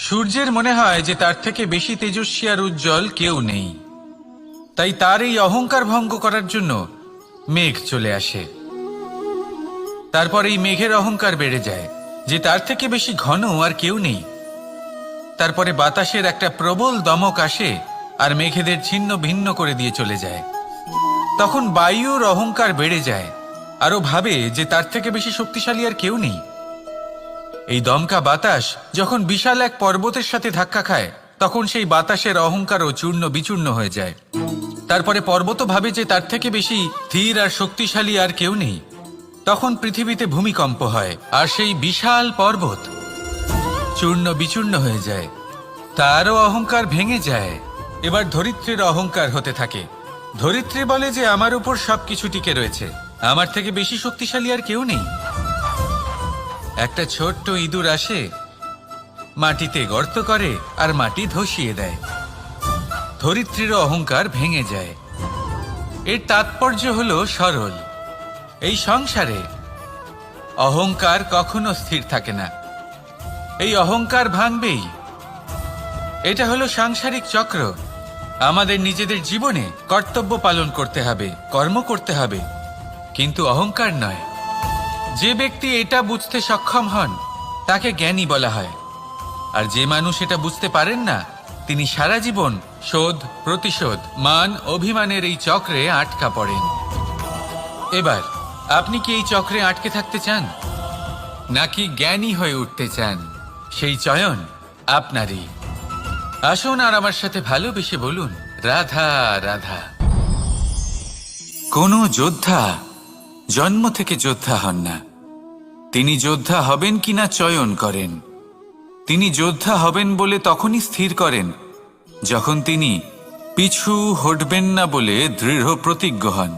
সূর্যের মনে হয় যে তার থেকে বেশি তেজস্বী আর উজ্জ্বল কেউ নেই, তাই তার এই অহংকার ভঙ্গ করার জন্য মেঘ চলে আসে। তারপর এই মেঘের অহংকার বেড়ে যায় যে তার থেকে বেশি ঘন আর কেউ নেই। তারপরে বাতাসের একটা প্রবল দমক আসে আর মেঘেদের ছিন্ন ভিন্ন করে দিয়ে চলে যায়। তখন বায়ুর অহংকার বেড়ে যায়, আরো ভাবে যে তার থেকে বেশি শক্তিশালী আর কেউ নেই। এই দমকা বাতাস যখন বিশাল এক পর্বতের সাথে ধাক্কা খায়, তখন সেই বাতাসের অহংকারও চূর্ণ বিচূর্ণ হয়ে যায়। তারপরে পর্বত ভাবে যে তার থেকে বেশি ধীর আর শক্তিশালী আর কেউ নেই। তখন পৃথিবীতে ভূমিকম্প হয় আর সেই বিশাল পর্বত চূর্ণ বিচূর্ণ হয়ে যায়, তারও অহংকার ভেঙে যায়। এবার ধরিত্রীর অহংকার হতে থাকে। ধরিত্রী বলে যে আমার উপর সবকিছু টিকে রয়েছে, আমার থেকে বেশি শক্তিশালী আর কেউ নেই। একটা ছোট্ট ইঁদুর আসে, মাটিতে গর্ত করে আর মাটি ধসিয়ে দেয়। ধরিত্রীর অহংকার ভেঙে যায়। এর তাৎপর্য হলো সরল, এই সংসারে অহংকার কখনো স্থির থাকে না, এই অহংকার ভাঙবেই। এটা হলো সাংসারিক চক্র। আমাদের নিজেদের জীবনে কর্তব্য পালন করতে হবে, কর্ম করতে হবে, কিন্তু অহংকার নয়। যে ব্যক্তি এটা বুঝতে সক্ষম হন তাকে জ্ঞানী বলা হয়, আর যে মানুষ এটা বুঝতে পারেন না তিনি সারা জীবন শোধ প্রতিশোধ মান অভিমানের এই চক্রে আটকা পড়েন। এবার আপনি কি এই চক্রে আটকে থাকতে চান, নাকি জ্ঞানী হয়ে উঠতে চান? সেই চয়ন আপনারই। আসুন আর আমার সাথে ভালোবেসে বলুন, রাধা রাধা। কোনো যোদ্ধা জন্ম থেকে যোদ্ধা হন না, তিনি যোদ্ধা হবেন কিনা চয়ন করেন। তিনি যোদ্ধা হবেন বলে তখনই স্থির করেন যখন তিনি পিছু হটবেন না বলে দৃঢ় প্রতিজ্ঞ হন।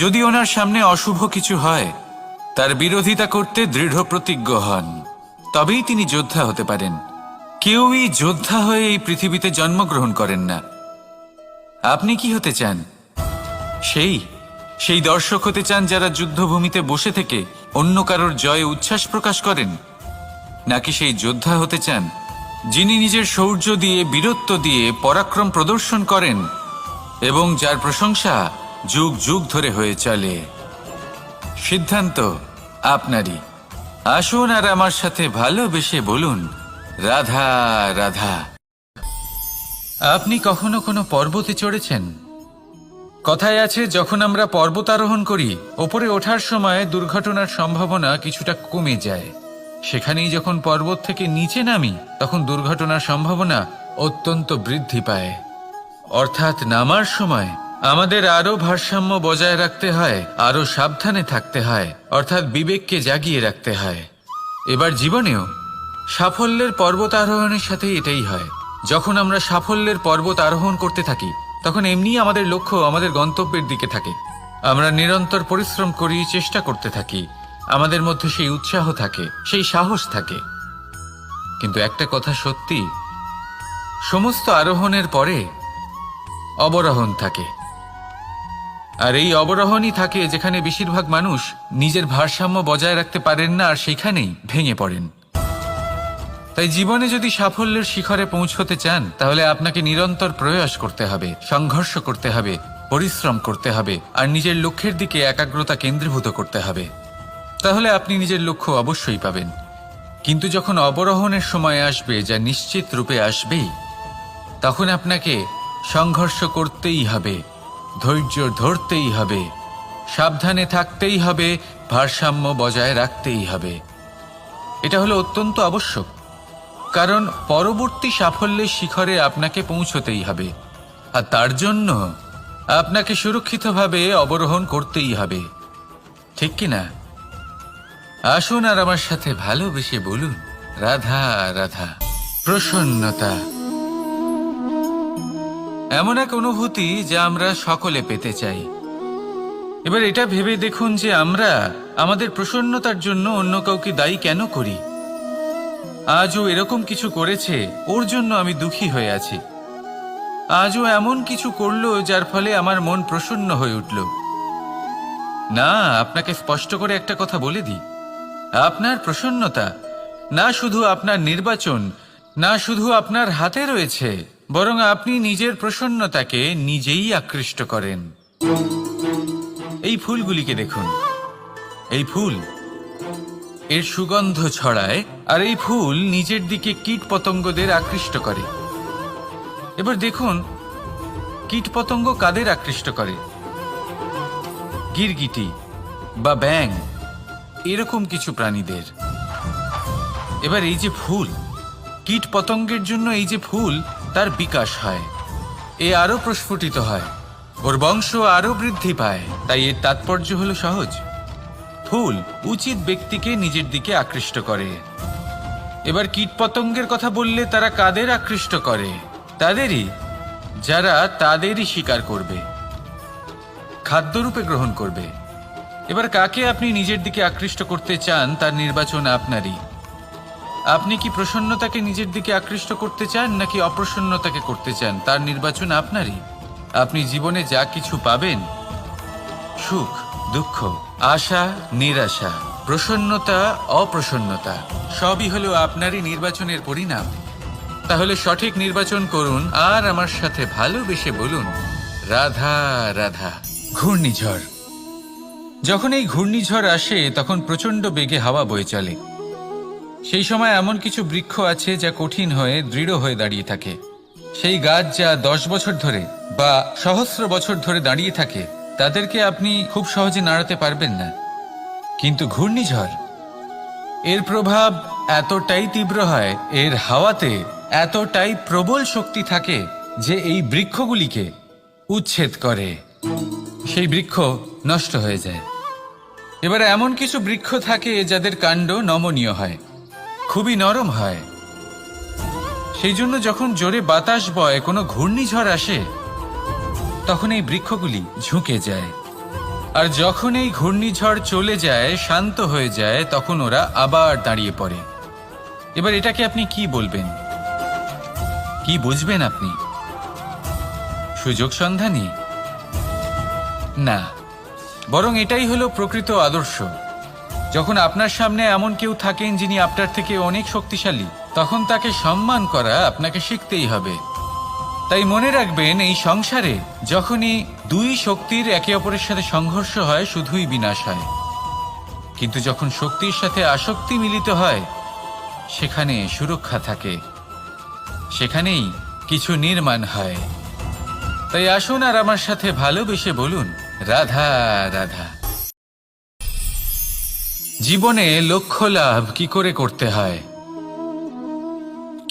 যদি ওনার সামনে অশুভ কিছু হয়, তার বিরোধিতা করতে দৃঢ় প্রতিজ্ঞ হন, তবেই তিনি যোদ্ধা হতে পারেন। কেউই যোদ্ধা হয়ে এই পৃথিবীতে জন্মগ্রহণ করেন না। আপনি কি হতে চান? সেই দর্শক হতে চান যারা যুদ্ধভূমিতে বসে থেকে অন্য কারোর জয়ে উচ্ছ্বাস প্রকাশ করেন, নাকি সেই যোদ্ধা হতে চান যিনি নিজের শৌর্য দিয়ে বীরত্ব দিয়ে পরাক্রম প্রদর্শন করেন এবং যার প্রশংসা যুগ যুগ ধরে হয়ে চলে? সিদ্ধান্ত আপনারই। আসুন আর আমার সাথে ভালোবেসে বলুন, রাধা রাধা। আপনি কখনো কোনো পর্বতে চড়েছেন? কথায় আছে, যখন আমরা পর্বতারোহণ করি, ওপরে ওঠার সময় দুর্ঘটনার সম্ভাবনা কিছুটা কমে যায়। সেখানেই যখন পর্বত থেকে নিচে নামি, তখন দুর্ঘটনার সম্ভাবনা অত্যন্ত বৃদ্ধি পায়। অর্থাৎ নামার সময় আমাদের আরো ভারসাম্য বজায় রাখতে হয়, আরো সাবধানে থাকতে হয়, অর্থাৎ বিবেককে জাগিয়ে রাখতে হয়। এবার জীবনেও সাফল্যের পর্বত আরোহণের সাথে এটাই হয়। যখন আমরা সাফল্যের পর্বত আরোহণ করতে থাকি, তখন এমনি আমাদের লক্ষ্য আমাদের গন্তব্যের দিকে থাকে। আমরা নিরন্তর পরিশ্রম করি, চেষ্টা করতে থাকি, আমাদের মধ্যে সেই উৎসাহ থাকে, সেই সাহস থাকে। কিন্তু একটা কথা সত্যি, সমস্ত আরোহণের পরে অবরোহণ থাকে। আর এই অবরোহণই থাকে যেখানে বেশিরভাগ মানুষ নিজের ভারসাম্য বজায় রাখতে পারেন না, আর সেখানেই ভেঙে পড়েন। তাই জীবনে যদি সাফল্যের শিখরে পৌঁছতে চান, তাহলে আপনাকে নিরন্তর প্রয়াস করতে হবে, সংঘর্ষ করতে হবে, পরিশ্রম করতে হবে, আর নিজের লক্ষ্যের দিকে একাগ্রতা কেন্দ্রীভূত করতে হবে। তাহলে আপনি নিজের লক্ষ্য অবশ্যই পাবেন। কিন্তু যখন অবরোহণের সময় আসবে, যা নিশ্চিত রূপে আসবেই, তখন আপনাকে সংঘর্ষ করতেই হবে, ধৈর্য ধরতেই হবে, সাবধানে থাকতেই হবে, ভারসাম্য বজায় রাখতেই হবে। এটা হলো অত্যন্ত আবশ্যক, কারণ পরবর্তী সাফল্যের শিখরে আপনাকে পৌঁছতেই হবে, আর তার জন্য আপনাকে সুরক্ষিতভাবে অবরোহণ করতেই হবে। ঠিক কিনা? আসুন আর আমার সাথে ভালোবেসে বলুন, রাধা রাধা। প্রসন্নতা এমন এক অনুভূতি যা আমরা সকলে পেতে চাই। এবার এটা ভেবে দেখুন যে আমরা আমাদের প্রসন্নতার জন্য অন্য কাউকে দায়ী কেন করি। আজও এরকম কিছু করেছে, ওর জন্য আমি দুঃখী হয়ে আছি। আজও এমন কিছু করলো যার ফলে আমার মন প্রসন্ন হয়ে উঠল। না, আপনাকে স্পষ্ট করে একটা কথা বলে দিই, আপনার প্রসন্নতা না শুধু আপনার নির্বাচন, না শুধু আপনার হাতে রয়েছে, বরং আপনি নিজের প্রসন্নতাকে নিজেই আকৃষ্ট করেন। এই ফুলগুলিকে দেখুন, এই ফুল এর সুগন্ধ ছড়ায়, আর এই ফুল নিজের দিকে কীট পতঙ্গদের আকৃষ্ট করে। এবার দেখুন কীট পতঙ্গ কাদের আকৃষ্ট করে? গিরগিটি বা ব্যাঙ, এরকম কিছু প্রাণীদের। এবার এই যে ফুল, কীট পতঙ্গের জন্য এই যে ফুল, তার বিকাশ হয়, এ আরো প্রস্ফুটিত হয়, ওর বংশ আরো বৃদ্ধি পায়। তাই এর তাৎপর্য হলো সহজ, ফুল উচিত ব্যক্তিকে নিজের দিকে আকৃষ্ট করে। এবার কীট পতঙ্গের কথা বললে তারা কাদের আকৃষ্ট করে? তাদেরই যারা তাদেরই শিকার করবে, খাদ্যরূপে গ্রহণ করবে। এবার কাকে আপনি নিজের দিকে আকৃষ্ট করতে চান তার নির্বাচন আপনারই। আপনি কি প্রসন্নতাকে নিজের দিকে আকৃষ্ট করতে চান নাকি অপ্রসন্নতাকে করতে চান, তার নির্বাচন আপনারই। আপনি জীবনে যা কিছু পাবেন, সুখ দুঃখ, আশা নিরাশা, প্রসন্নতা অপ্রসন্নতা, সবই হলো আপনারই নির্বাচনের পরিণাম। তাহলে সঠিক নির্বাচন করুন আর আমার সাথে ভালোবেসে বলুন, রাধা রাধা। ঘূর্ণিঝড়। যখন এই ঘূর্ণিঝড় আসে তখন প্রচণ্ড বেগে হাওয়া বয়ে চলে। সেই সময় এমন কিছু বৃক্ষ আছে যা কঠিন হয়ে দৃঢ় হয়ে দাঁড়িয়ে থাকে। সেই গাছ যা 10 বছর ধরে বা সহস্র বছর ধরে দাঁড়িয়ে থাকে, তাদেরকে আপনি খুব সহজে নাড়াতে পারবেন না। কিন্তু ঘূর্ণিঝড়, এর প্রভাব এতটাই তীব্র হয়, এর হাওয়াতে এতটাই প্রবল শক্তি থাকে যে এই বৃক্ষগুলিকে উচ্ছেদ করে, সেই বৃক্ষ নষ্ট হয়ে যায়। এবার এমন কিছু বৃক্ষ থাকে যাদের কাণ্ড নমনীয় হয়, খুবই নরম হয়। সেই জন্য যখন জোরে বাতাস বয়, কোনো ঘূর্ণিঝড় আসে, তখন এই বৃক্ষগুলি ঝুঁকে যায়। আর যখন এই ঘূর্ণিঝড় চলে যায়, শান্ত হয়ে যায়, তখন ওরা আবার দাঁড়িয়ে পড়ে। এবার এটাকে আপনি কি বলবেন? কি বুঝবেন আপনি? সুযোগ সন্ধানী? না, বরং এটাই হলো প্রকৃত আদর্শ। যখন আপনার সামনে এমন কেউ থাকেন যিনি আপনার থেকে অনেক শক্তিশালী, তখন তাকে সম্মান করা আপনাকে শিখতেই হবে। তাই মনে রাখবেন, এই সংসারে যখনই দুই শক্তির একে অপরের সাথে সংঘর্ষ হয়, শুধুই বিনাশ হয়। কিন্তু যখন শক্তির সাথে আসক্তি মিলিত হয়, সেখানে সুরক্ষা থাকে, সেখানেই কিছু নির্মাণ হয়। তাই আসুন আর আমার সাথে ভালোবেসে বলুন, রাধা রাধা। জীবনে লক্ষ্য লাভ কি করে করতে হয়?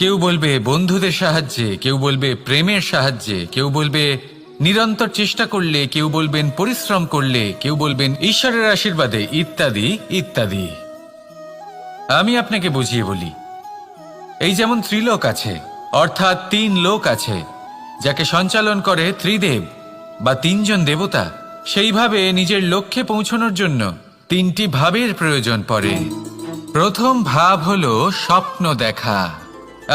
কেউ বলবে বন্ধুদের সাহায্যে, কেউ বলবে প্রেমের সাহায্যে, কেউ বলবে নিরন্তর চেষ্টা করলে, কেউ বলবেন পরিশ্রম করলে, কেউ বলবেন ঈশ্বরের আশীর্বাদে, ইত্যাদি ইত্যাদি। আমি আপনাকে বুঝিয়ে বলি, এই যেমন ত্রিলোক আছে, অর্থাৎ 3 লোক আছে, যাকে সঞ্চালন করে ত্রিদেব বা 3 জন দেবতা। সেইভাবে নিজের লক্ষ্যে পৌঁছানোর জন্য 3টি ভাবের প্রয়োজন পড়ে। প্রথম ভাব হলো স্বপ্ন দেখা।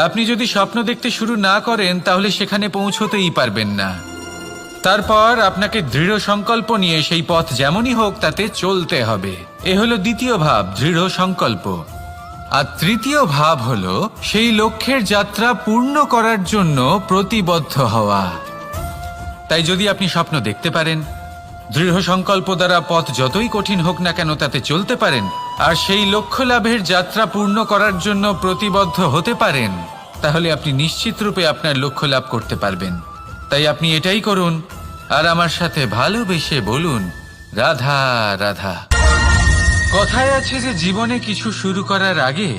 আপনি যদি স্বপ্ন দেখতে শুরু না করেন, তাহলে সেখানে পৌঁছতেই পারবেন না। তারপর আপনাকে দৃঢ় সংকল্প নিয়ে সেই পথ যেমনই হোক তাতে চলতে হবে। এ হলো দ্বিতীয় ভাব, দৃঢ় সংকল্প। আর তৃতীয় ভাব হলো সেই লক্ষ্যের যাত্রা পূর্ণ করার জন্য প্রতিবদ্ধ হওয়া। তাই যদি আপনি স্বপ্ন দেখতে পারেন, দৃঢ় সংকল্প দ্বারা পথ যতই কঠিন হোক না কেন তাতে চলতে পারেন, আর সেই লক্ষ্য লাভের যাত্রা পূর্ণ করার জন্য প্রতিবদ্ধ হতে পারেন, তাহলে আপনি নিশ্চিত রূপে আপনার লক্ষ্য লাভ করতে পারবেন। তাই আপনি এটাই করুন আর আমার সাথে ভালোবেসে বলুন, রাধা রাধা। কথায় আছে যে জীবনে কিছু শুরু করার আগে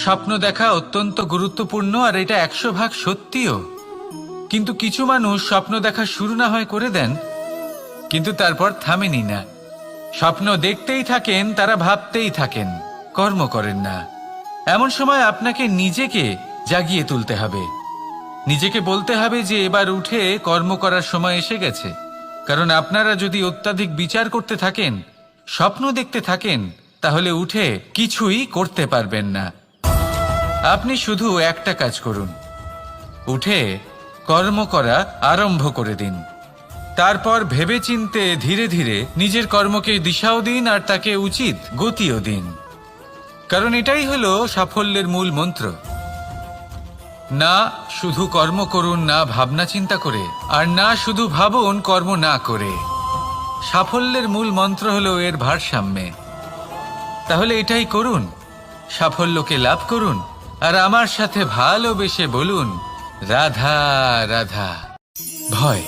স্বপ্ন দেখা অত্যন্ত গুরুত্বপূর্ণ, আর এটা 100% সত্যিও। কিন্তু কিছু মানুষ স্বপ্ন দেখা শুরু না হয় করে দেন, কিন্তু তারপর থামেনি না। স্বপ্ন দেখতেই থাকেন, তারা ভাবতেই থাকেন, কর্ম করেন না। এমন সময় আপনাকে নিজেকে জাগিয়ে তুলতে হবে, নিজেকে বলতে হবে যে এবার উঠে কর্ম করার সময় এসে গেছে। কারণ আপনারা যদি অত্যাধিক বিচার করতে থাকেন, স্বপ্ন দেখতে থাকেন, তাহলে উঠে কিছুই করতে পারবেন না। আপনি শুধু একটা কাজ করুন, উঠে কর্ম করা আরম্ভ করে দিন। তারপর ভেবেচিন্তে ধীরে ধীরে নিজের কর্মকে দিশাও দিন আর তাকে উচিত গতিও দিন। কারণ এটাই হলো সাফল্যের মূল মন্ত্র। না শুধু কর্ম করুন না ভাবনা চিন্তা করে, আর না শুধু ভাবুন কর্ম না করে। সাফল্যের মূল মন্ত্র হলো এর ভারসাম্যে। তাহলে এটাই করুন, সাফল্যকে লাভ করুন, আর আমার সাথে ভালোবেসে বলুন রাধা রাধা। ভয়,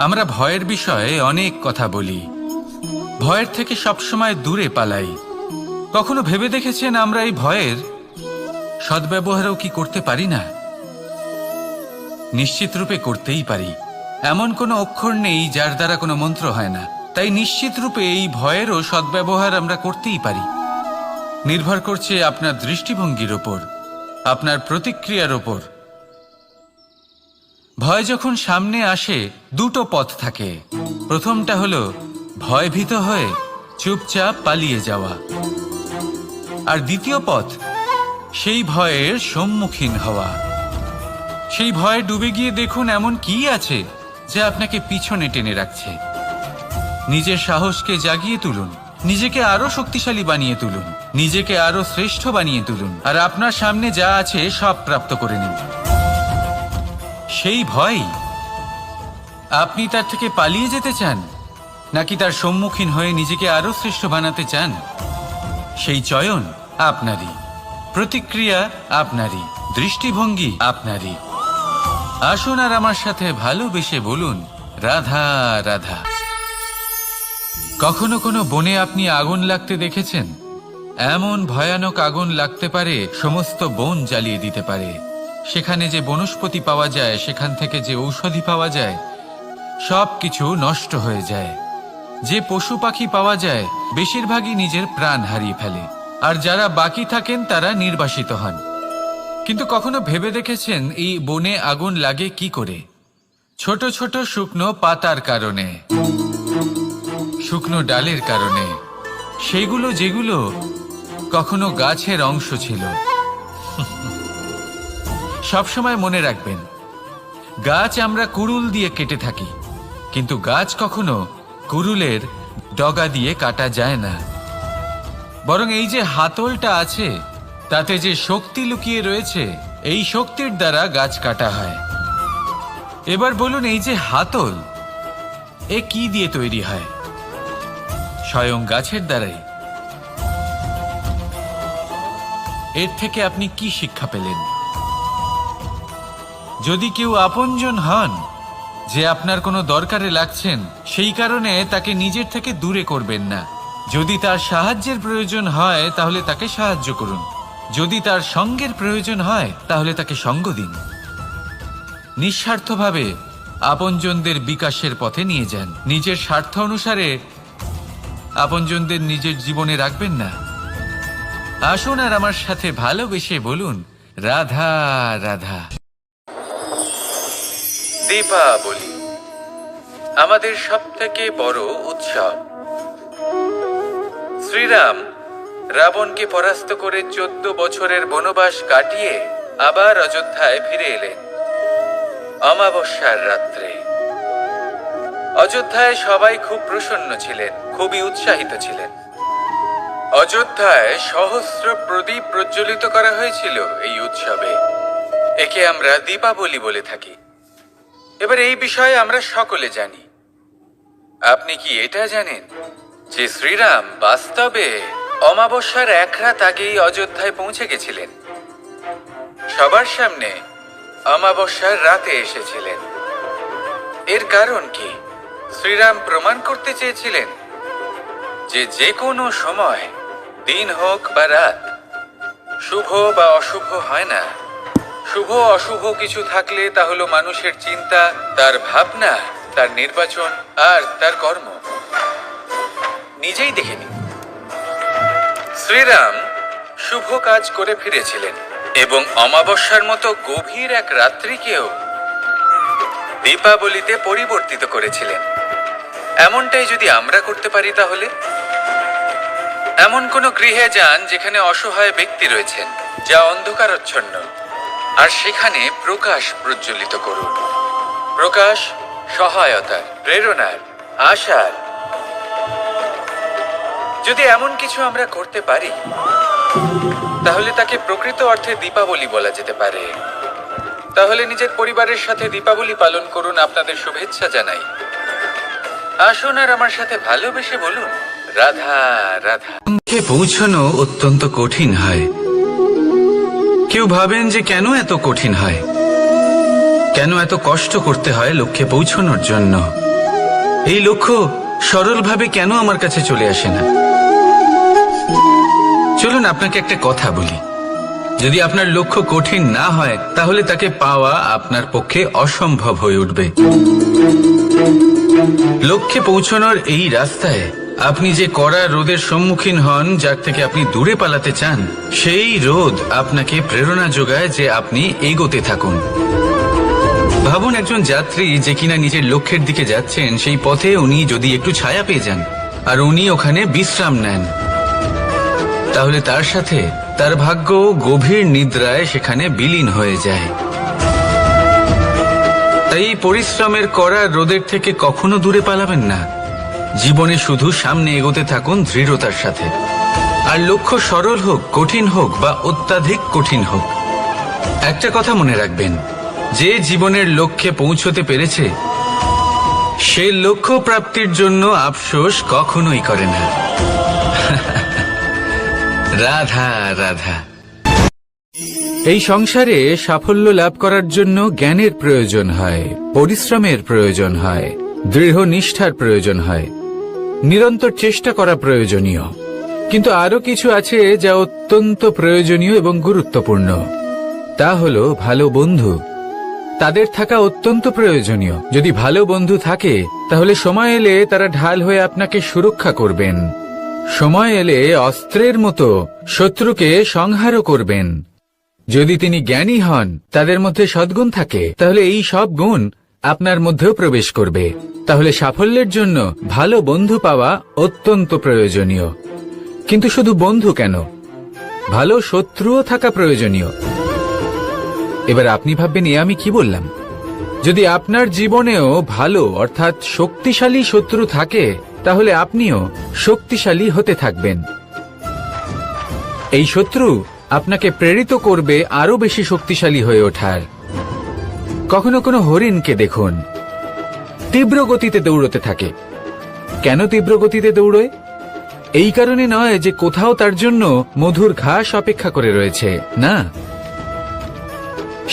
আমরা ভয়ের বিষয়ে অনেক কথা বলি, ভয়ের থেকে সবসময় দূরে পালাই। কখনো ভেবে দেখেছেন আমরা এই ভয়ের সদ্ব্যবহারও কি করতে পারি না? নিশ্চিত রূপে করতেই পারি। এমন কোনো অক্ষর নেই যার দ্বারা কোনো মন্ত্র হয় না। তাই নিশ্চিত রূপে এই ভয়েরও সদ্ব্যবহার আমরা করতেই পারি। নির্ভর করছে আপনার দৃষ্টিভঙ্গির ওপর, আপনার প্রতিক্রিয়ার ওপর। ভয় যখন সামনে আসে দুটো পথ থাকে। প্রথমটা হলো ভয়ভীত হয়ে চুপচাপ পালিয়ে যাওয়া, আর দ্বিতীয় পথ সেই ভয়ের সম্মুখীন হওয়া। সেই ভয়ে ডুবে গিয়ে দেখুন এমন কি আছে যা আপনাকে পিছনে টেনে রাখছে। নিজের সাহসকে জাগিয়ে তুলুন, নিজেকে আরো শক্তিশালী বানিয়ে তুলুন, নিজেকে আরো শ্রেষ্ঠ বানিয়ে তুলুন, আর আপনার সামনে যা আছে সব প্রাপ্ত করে নিন। সেই ভয়, আপনি তার থেকে পালিয়ে যেতে চান নাকি তার সম্মুখীন হয়ে নিজেকে আরো শ্রেষ্ঠ বানাতে চান? সেই চয়ন আপনারই, প্রতিক্রিয়া আপনারই, দৃষ্টিভঙ্গি আপনারই। আসুন আর আমার সাথে ভালোবেসে বলুন রাধা রাধা। কখনো কোনো বনে আপনি আগুন লাগতে দেখেছেন? এমন ভয়ানক আগুন লাগতে পারে সমস্ত বন জ্বালিয়ে দিতে পারে। সেখানে যে বনস্পতি পাওয়া যায়, সেখান থেকে যে ঔষধি পাওয়া যায়, সব কিছু নষ্ট হয়ে যায়। যে পশু পাখি পাওয়া যায় বেশিরভাগই নিজের প্রাণ হারিয়ে ফেলে, আর যারা বাকি থাকেন তারা নির্বাসিত হন। কিন্তু কখনো ভেবে দেখেছেন এই বনে আগুন লাগে কি করে? ছোট ছোট শুকনো পাতার কারণে, শুকনো ডালের কারণে, সেগুলো যেগুলো কখনো গাছের অংশ ছিল। সবসময় মনে রাখবেন, গাছ আমরা কুড়ুল দিয়ে কেটে থাকি, কিন্তু গাছ কখনো কুড়ুলের ডগা দিয়ে কাটা যায় না। বরং এই যে হাতলটা আছে, তাতে যে শক্তি লুকিয়ে রয়েছে, এই শক্তির দ্বারা গাছ কাটা হয়। এবার বলুন, এই যে হাতল, এ কি দিয়ে তৈরি হয়? স্বয়ং গাছের দ্বারাই। এর থেকে আপনি কি শিক্ষা পেলেন? যদি কেউ আপনজন হন, যে আপনার কোনো দরকারে লাগছেন, সেই কারণে তাকে নিজের থেকে দূরে করবেন না। যদি তার সাহায্যের প্রয়োজন হয় তাহলে তাকে সাহায্য করুন, যদি তার সঙ্গের প্রয়োজন হয় তাহলে তাকে সঙ্গ দিন। নিঃস্বার্থভাবে আপনজনদের বিকাশের পথে নিয়ে যান। নিজের স্বার্থ অনুসারে আপনজনদের নিজের জীবনে রাখবেন না। আসুন আর আমার সাথে ভালোবেসে বলুন রাধা রাধা। দীপাবলি আমাদের সবথেকে বড় উৎসব। শ্রীরাম রাবণকে পরাস্ত করে 14 বছরের বনবাস কাটিয়ে আবার অযোধ্যায় ফিরে এলেন অমাবস্যার রাত্রে। অযোধ্যায় সবাই খুব প্রসন্ন ছিলেন, খুবই উৎসাহিত ছিলেন। অযোধ্যায় সহস্র প্রদীপ প্রজ্বলিত করা হয়েছিল এই উৎসবে। একে আমরা দীপাবলি বলে থাকি। এবার এই বিষয়ে আমরা সকলে জানি। আপনি কি এটা জানেন যে শ্রীরাম বাস্তবে অমাবস্যার এক রাত আগেই অযোধ্যায় পৌঁছে গেছিলেন? সবার সামনে অমাবস্যার রাতে এসেছিলেন। এর কারণ কি? শ্রীরাম প্রমাণ করতে চেয়েছিলেন যে যে কোনো সময়, দিন হোক বা রাত, শুভ বা অশুভ হয় না। শুভ অশুভ কিছু থাকলে তা হলো মানুষের চিন্তা, তার ভাবনা, তার নির্বাচন আর তার কর্ম। নিজেই দেখে নিন, শ্রীরাম শুভ কাজ করে ফিরেছিলেন এবং অমাবস্যার মতো গভীর এক রাত্রিকেও দীপাবলিতে পরিবর্তিত করেছিলেন। এমনটাই যদি আমরা করতে পারি, তাহলে এমন কোন গৃহে যান যেখানে অসহায় ব্যক্তি রয়েছেন, যা অন্ধকারাচ্ছন্ন, আর সেখানে প্রকাশ প্রজ্বলিত করুন। প্রকাশ সহায়তার, প্রেরণার, আশার। যদি এমন কিছু আমরা করতে পারি, তাহলে তাকে প্রকৃত অর্থে দীপাবলি বলা যেতে পারে। তাহলে নিজের পরিবারের সাথে দীপাবলি পালন করুন, আপনাদের শুভেচ্ছা জানাই। আসুন আর আমার সাথে ভালোবেসে বলুন, রাধা রাধা। লক্ষ্যে পৌঁছানো অত্যন্ত কঠিন হয়। কেউ ভাবেন যে কেন এত কঠিন হয়, কেন এত কষ্ট করতে হয় লক্ষ্যে পৌঁছানোর জন্য। এই লক্ষ্য সরলভাবে কেন আমার কাছে চলে আসে না? চলুন আপনাকে একটা কথা বলি, যদি আপনার লক্ষ্য কঠিন না হয় তাহলে তাকে পাওয়া আপনার পক্ষে অসম্ভব হয়ে উঠবে। লক্ষ্যে পৌঁছানোর এই রাস্তায় আপনি যে কড়া রোদের সম্মুখীন হন, যার থেকে আপনি দূরে পালাতে চান, সেই রোদ আপনাকে প্রেরণা যোগায় যে আপনি এগোতে থাকুন। ভাবুন একজন যাত্রী যে কিনা নিজের লক্ষ্যের দিকে যাচ্ছেন, সেই পথে উনি যদি একটু ছায়া পেয়ে যান আর উনি ওখানে বিশ্রাম নেন, তাহলে তার সাথে তার ভাগ্য গভীর নিদ্রায় সেখানে বিলীন হয়ে যায়। তাই পরিশ্রমের করা রোদের থেকে কখনো দূরে পালাবেন না। জীবনে শুধু সামনে এগোতে থাকুন দৃঢ়তার সাথে। আর লক্ষ্য সরল হোক, কঠিন হোক বা অত্যাধিক কঠিন হোক, একটা কথা মনে রাখবেন, যে জীবনের লক্ষ্যে পৌঁছতে পেরেছে সে লক্ষ্য প্রাপ্তির জন্য আফসোস কখনোই করে না। রাধা রাধা। এই সংসারে সাফল্য লাভ করার জন্য জ্ঞানের প্রয়োজন হয়, পরিশ্রমের প্রয়োজন হয়, দৃঢ় নিষ্ঠার প্রয়োজন হয়, নিরন্তর চেষ্টা করা প্রয়োজনীয়। কিন্তু আরো কিছু আছে যা অত্যন্ত প্রয়োজনীয় এবং গুরুত্বপূর্ণ। তা হলো ভালো বন্ধু। তাদের থাকা অত্যন্ত প্রয়োজনীয়। যদি ভালো বন্ধু থাকে তাহলে সময় এলে তারা ঢাল হয়ে আপনাকে সুরক্ষা করবেন। সময় এলে অস্ত্রের মতো শত্রুকে সংহারও করবেন। যদি তিনি জ্ঞানী হন, তাদের মধ্যে সদ্গুণ থাকে, তাহলে এই সব গুণ আপনার মধ্যেও প্রবেশ করবে। তাহলে সাফল্যের জন্য ভালো বন্ধু পাওয়া অত্যন্ত প্রয়োজনীয়। কিন্তু শুধু বন্ধু কেন, ভালো শত্রুও থাকা প্রয়োজনীয়। এবার আপনি ভাববেন, এ আমি কি বললাম? যদি আপনার জীবনেও ভালো অর্থাৎ শক্তিশালী শত্রু থাকে, তাহলে আপনিও শক্তিশালী হতে থাকবেন। এই শত্রু আপনাকে প্রেরিত করবে আরো বেশি শক্তিশালী হয়ে ওঠার। কখনো কোনো হরিণকে দেখুন, তীব্র গতিতে দৌড়তে থাকে। কেন তীব্র গতিতে দৌড়য়? এই কারণে নয় যে কোথাও তার জন্য মধুর ঘাস অপেক্ষা করে রয়েছে, না।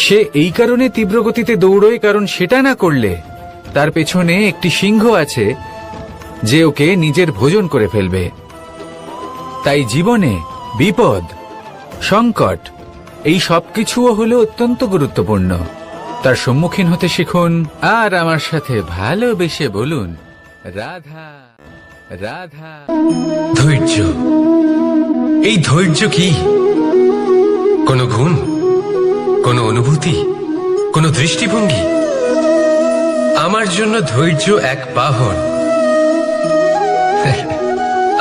সে এই কারণে তীব্র গতিতে দৌড়য় কারণ সেটা না করলে তার পেছনে একটি সিংহ আছে যে ওকে নিজের ভোজন করে ফেলবে। তাই জীবনে বিপদ, সংকট, এই সবকিছুও হলো অত্যন্ত গুরুত্বপূর্ণ। তার সম্মুখীন হতে শিখুন আর আমার সাথে ভালোবেসে বলুন, রাধা রাধা। ধৈর্য। এই ধৈর্য কি কোনো গুণ, কোনো অনুভূতি, কোনো দৃষ্টিভঙ্গি? আমার জন্য ধৈর্য এক বাহন।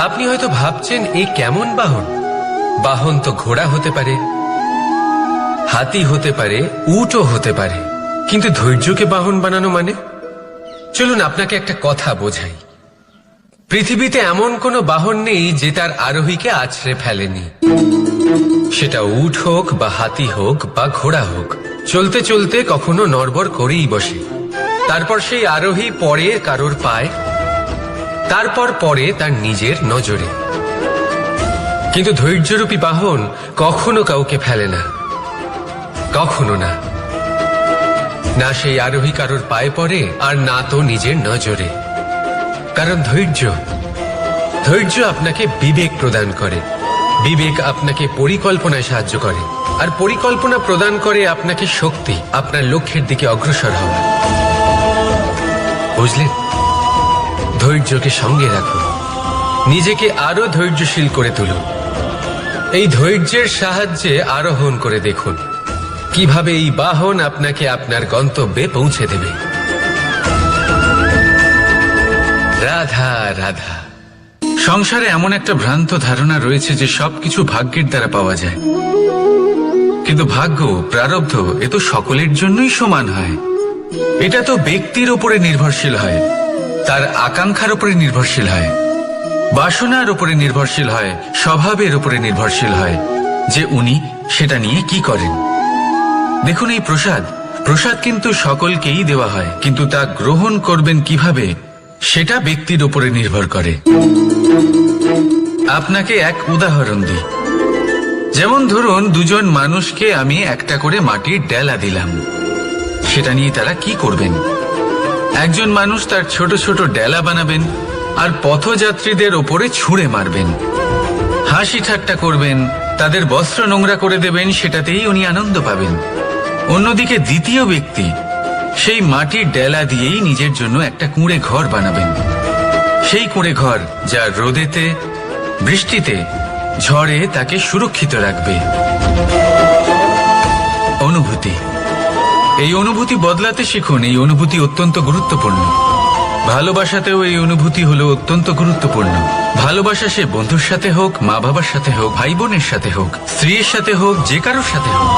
আপনি হয়তো ভাবছেন, এ কেমন বাহন? বাহন তো ঘোড়া হতে পারে, হাতি হতে পারে, উটও হতে পারে, কিন্তু ধৈর্যকে বাহন বানানো মানে? চলুন আপনাকে একটা কথা বোঝাই। পৃথিবীতে এমন কোনো বাহন নেই যে তার আরোহীকে আছড়ে ফেলেনি। সেটা উট হোক বা হাতি হোক বা ঘোড়া হোক, চলতে চলতে কখনো নড়বড় করেই বসে। তারপর সেই আরোহী পড়ে কারোর পায়, তারপর পড়ে তার নিজের নজরে। কিন্তু ধৈর্যরূপী বাহন কখনো কাউকে ফেলে না, কখনো না। না সেই আরোহী কারোর পায়ে পড়ে আর না তো নিজের নজরে। কারণ ধৈর্য আপনাকে বিবেক প্রদান করে। বিবেক আপনাকে পরিকল্পনায় সাহায্য করে, আর পরিকল্পনা প্রদান করে আপনাকে শক্তি, আপনার লক্ষ্যের দিকে অগ্রসর হওয়া। বুঝলেন? ধৈর্যকে সঙ্গে রাখুন, নিজেকে আরো ধৈর্যশীল করে তুলুন। এই ধৈর্যের সাহায্যে আরোহণ করে দেখুন কিভাবে এই বাহন আপনাকে আপনার গন্তব্যে পৌঁছে দেবে। রাধা রাধা। সংসারে এমন একটা ভ্রান্ত ধারণা রয়েছে যে সবকিছু ভাগ্যের দ্বারা পাওয়া যায়। কিন্তু ভাগ্য, প্রারব্ধ, এ তো সকলের জন্যই সমান হয়। এটা তো ব্যক্তির উপরে নির্ভরশীল হয়, তার আকাঙ্ক্ষার উপরে নির্ভরশীল হয়, বাসনার উপরে নির্ভরশীল হয়, স্বভাবের উপরে নির্ভরশীল হয়। যে উনি সেটা নিয়ে কি করেন। দেখুন, এই প্রসাদ কিন্তু সকলকেই দেওয়া হয়, কিন্তু তা গ্রহণ করবেন কিভাবে সেটা ব্যক্তির উপরে নির্ভর করে। আপনাকে এক উদাহরণ দিই। যেমন ধরুন, দুজন মানুষকে আমি একটা করে মাটির ডেলা দিলাম, সেটা নিয়ে তারা কি করবেন? একজন মানুষ তার ছোট ছোট ডেলা বানাবেন আর পথযাত্রীদের ওপরে ছুঁড়ে মারবেন, হাসি ঠাট্টা করবেন, তাদের বস্ত্র নোংরা করে দেবেন, সেটাতেই উনি আনন্দ পাবেন। অন্যদিকে দ্বিতীয় ব্যক্তি সেই মাটির ডেলা দিয়েই নিজের জন্য একটা কুঁড়ে ঘর বানাবেন। সেই কুঁড়ে ঘর যা রোদেতে, বৃষ্টিতে, ঝড়ে তাকে সুরক্ষিত রাখবে। অনুভূতি, এই অনুভূতি বদলাতে শিখুন। এই অনুভূতি অত্যন্ত গুরুত্বপূর্ণ। ভালোবাসাতেও এই অনুভূতি হলো অত্যন্ত গুরুত্বপূর্ণ। ভালোবাসা সে বন্ধুর সাথে হোক, মা বাবার সাথে হোক, ভাই বোনের সাথে হোক, স্ত্রীর সাথে হোক, যে কারোর সাথে হোক।